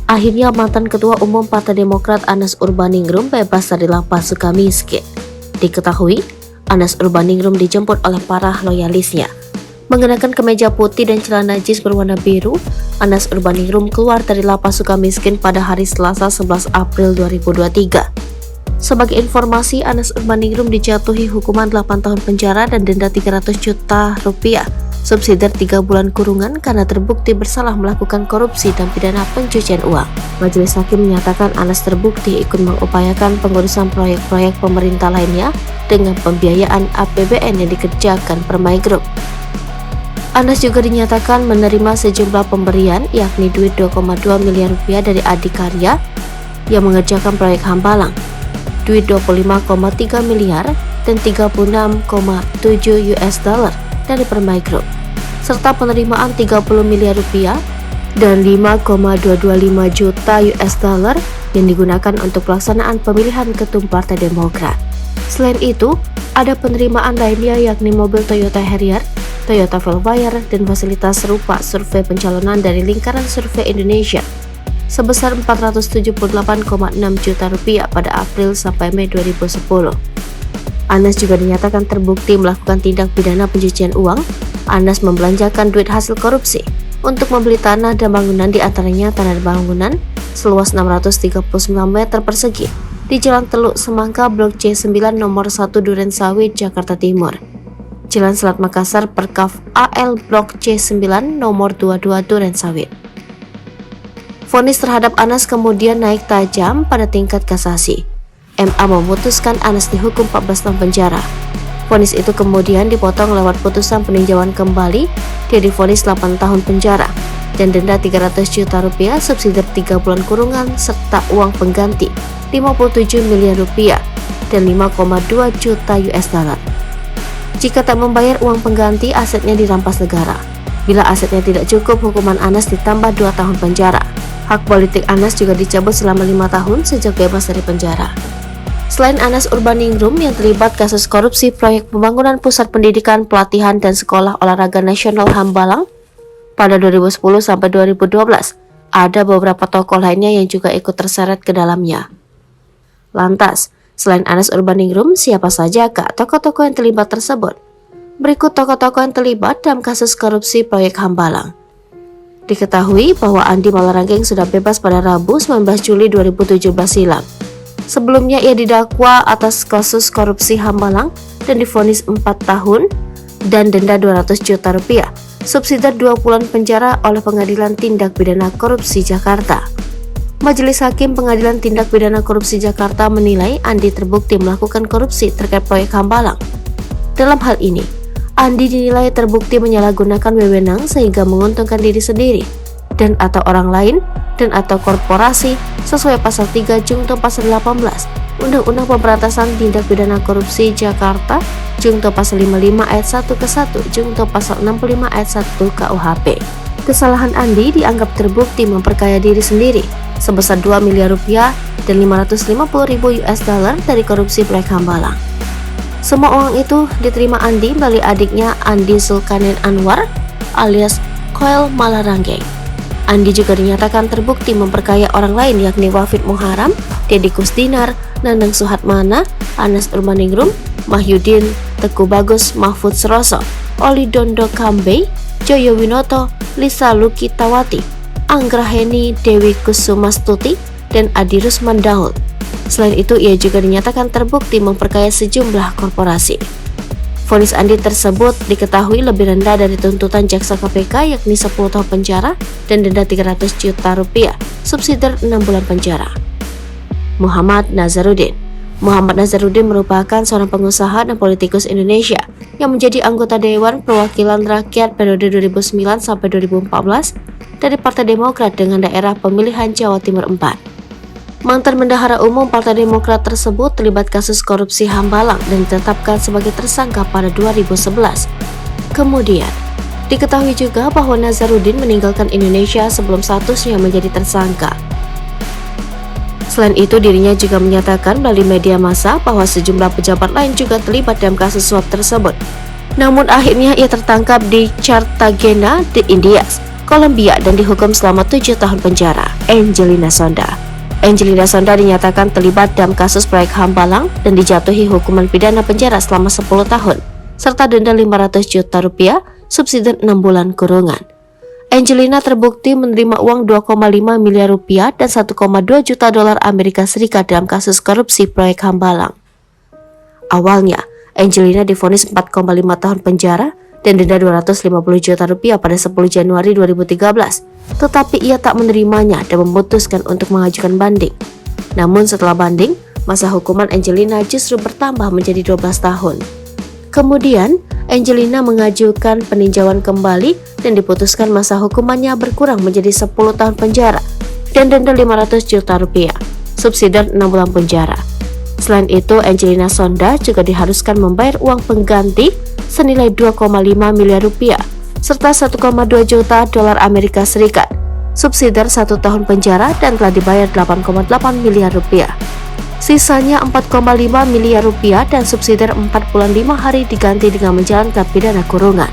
Akhirnya mantan Ketua Umum Partai Demokrat Anas Urbaningrum bebas dari lapas Sukamiskin. Diketahui, Anas Urbaningrum dijemput oleh para loyalisnya. Mengenakan kemeja putih dan celana jeans berwarna biru, Anas Urbaningrum keluar dari lapas Sukamiskin pada hari Selasa 11 April 2023. Sebagai informasi, Anas Urbaningrum dijatuhi hukuman 8 tahun penjara dan denda 300 juta rupiah. Subsidi 3 bulan kurungan karena terbukti bersalah melakukan korupsi dan pidana pencucian uang. Majelis Hakim menyatakan Anas terbukti ikut mengupayakan pengurusan proyek-proyek pemerintah lainnya dengan pembiayaan APBN yang dikerjakan Permai Group. Anas juga dinyatakan menerima sejumlah pemberian, yakni duit 2,2 miliar rupiah dari Adikarya yang mengerjakan proyek Hambalang, duit 25,3 miliar dan 36,7 US dollar dari Permai Group, serta penerimaan 30 miliar rupiah dan 5,225 juta US dollar yang digunakan untuk pelaksanaan pemilihan ketum Partai Demokrat. Selain itu, ada penerimaan lainnya yakni mobil Toyota Harrier, Toyota Velfire, dan fasilitas serupa survei pencalonan dari Lingkaran Survei Indonesia sebesar 478,6 juta rupiah pada April sampai Mei 2010. Anas juga dinyatakan terbukti melakukan tindak pidana pencucian uang. Anas membelanjakan duit hasil korupsi untuk membeli tanah dan bangunan, di antaranya tanah dan bangunan seluas 639 meter persegi di Jalan Teluk Semangka Blok C9 nomor 1 Duren Sawit, Jakarta Timur, Jalan Selat Makassar Perkaf AL Blok C9 nomor 22 Duren Sawit. Vonis terhadap Anas kemudian naik tajam pada tingkat kasasi. MA memutuskan Anas dihukum 14 tahun penjara. Vonis itu kemudian dipotong lewat putusan peninjauan kembali. Dia divonis 8 tahun penjara dan denda 300 juta rupiah, subsidi 3 bulan kurungan, serta uang pengganti 57 miliar rupiah dan 5,2 juta US dollar. Jika tak membayar uang pengganti, asetnya dirampas negara. Bila asetnya tidak cukup, hukuman Anas ditambah 2 tahun penjara. Hak politik Anas juga dicabut selama 5 tahun sejak bebas dari penjara. Selain Anas Urbaningrum yang terlibat kasus korupsi proyek pembangunan Pusat Pendidikan, Pelatihan, dan Sekolah Olahraga Nasional Hambalang pada 2010 sampai 2012, ada beberapa tokoh lainnya yang juga ikut terseret ke dalamnya. Lantas, selain Anas Urbaningrum, siapa sajakah tokoh-tokoh yang terlibat tersebut? Berikut tokoh-tokoh yang terlibat dalam kasus korupsi proyek Hambalang. Diketahui bahwa Andi Malarangeng sudah bebas pada Rabu 19 Juli 2017 silam. Sebelumnya ia didakwa atas kasus korupsi Hambalang dan divonis 4 tahun dan denda 200 juta rupiah, subsidi 2 bulan penjara oleh Pengadilan Tindak Pidana Korupsi Jakarta. Majelis Hakim Pengadilan Tindak Pidana Korupsi Jakarta menilai Andi terbukti melakukan korupsi terkait proyek Hambalang. Dalam hal ini, Andi dinilai terbukti menyalahgunakan wewenang sehingga menguntungkan diri sendiri dan atau orang lain dan atau korporasi sesuai pasal 3 Junto pasal 18 Undang-Undang Pemberantasan Tindak Pidana Korupsi Jakarta Junto pasal 55 ayat 1 ke 1 Junto pasal 65 ayat 1 KUHP. Kesalahan Andi dianggap terbukti memperkaya diri sendiri sebesar 2 miliar rupiah dan 550 ribu US dollar dari korupsi proyek Hambalang. Semua uang itu diterima Andi melalui adiknya Andi Zulkarnain Anwar alias Koel Malarangeng. Andi juga dinyatakan terbukti memperkaya orang lain yakni Wafid Muharam, Deddy Kusdinar, Nandang Suhatmana, Anas Urbaningrum, Mahyudin, Teguh Bagus, Mahfud Suroso, Oli Dondo Kambe, Joyo Winoto, Lisa Lukitawati, Anggraheni Dewi Kusumastuti, dan Adi Rusman Daud. Selain itu, ia juga dinyatakan terbukti memperkaya sejumlah korporasi. Vonis Andi tersebut diketahui lebih rendah dari tuntutan jaksa KPK yakni 10 tahun penjara dan denda 300 juta rupiah, subsidi 6 bulan penjara. Muhammad Nazarudin merupakan seorang pengusaha dan politikus Indonesia yang menjadi anggota Dewan Perwakilan Rakyat periode 2009 sampai 2014 dari Partai Demokrat dengan daerah pemilihan Jawa Timur 4. Mantan Bendahara Umum Partai Demokrat tersebut terlibat kasus korupsi Hambalang dan ditetapkan sebagai tersangka pada 2011. Kemudian, diketahui juga bahwa Nazarudin meninggalkan Indonesia sebelum statusnya menjadi tersangka. Selain itu, dirinya juga menyatakan melalui media massa bahwa sejumlah pejabat lain juga terlibat dalam kasus suap tersebut. Namun akhirnya ia tertangkap di Cartagena de Indias, Kolombia dan dihukum selama 7 tahun penjara. Angelina Sonda dinyatakan terlibat dalam kasus proyek Hambalang dan dijatuhi hukuman pidana penjara selama 10 tahun serta denda 500 juta rupiah, subsidi 6 bulan kurungan. Angelina terbukti menerima uang 2,5 miliar rupiah dan 1,2 juta dolar Amerika Serikat dalam kasus korupsi proyek Hambalang. Awalnya, Angelina divonis 4,5 tahun penjara dan denda 250 juta rupiah pada 10 Januari 2013. Tetapi ia tak menerimanya dan memutuskan untuk mengajukan banding. Namun setelah banding, masa hukuman Angelina justru bertambah menjadi 12 tahun. Kemudian, Angelina mengajukan peninjauan kembali dan diputuskan masa hukumannya berkurang menjadi 10 tahun penjara dan denda 500 juta rupiah, subsidi 6 bulan penjara. Selain itu, Angelina Sonda juga diharuskan membayar uang pengganti senilai 2,5 miliar rupiah serta 1,2 juta dolar Amerika Serikat, subsidi 1 tahun penjara dan telah dibayar 8,8 miliar rupiah. Sisanya 4,5 miliar rupiah dan subsidi 4 bulan 5 hari diganti dengan menjalankan pidana kurungan.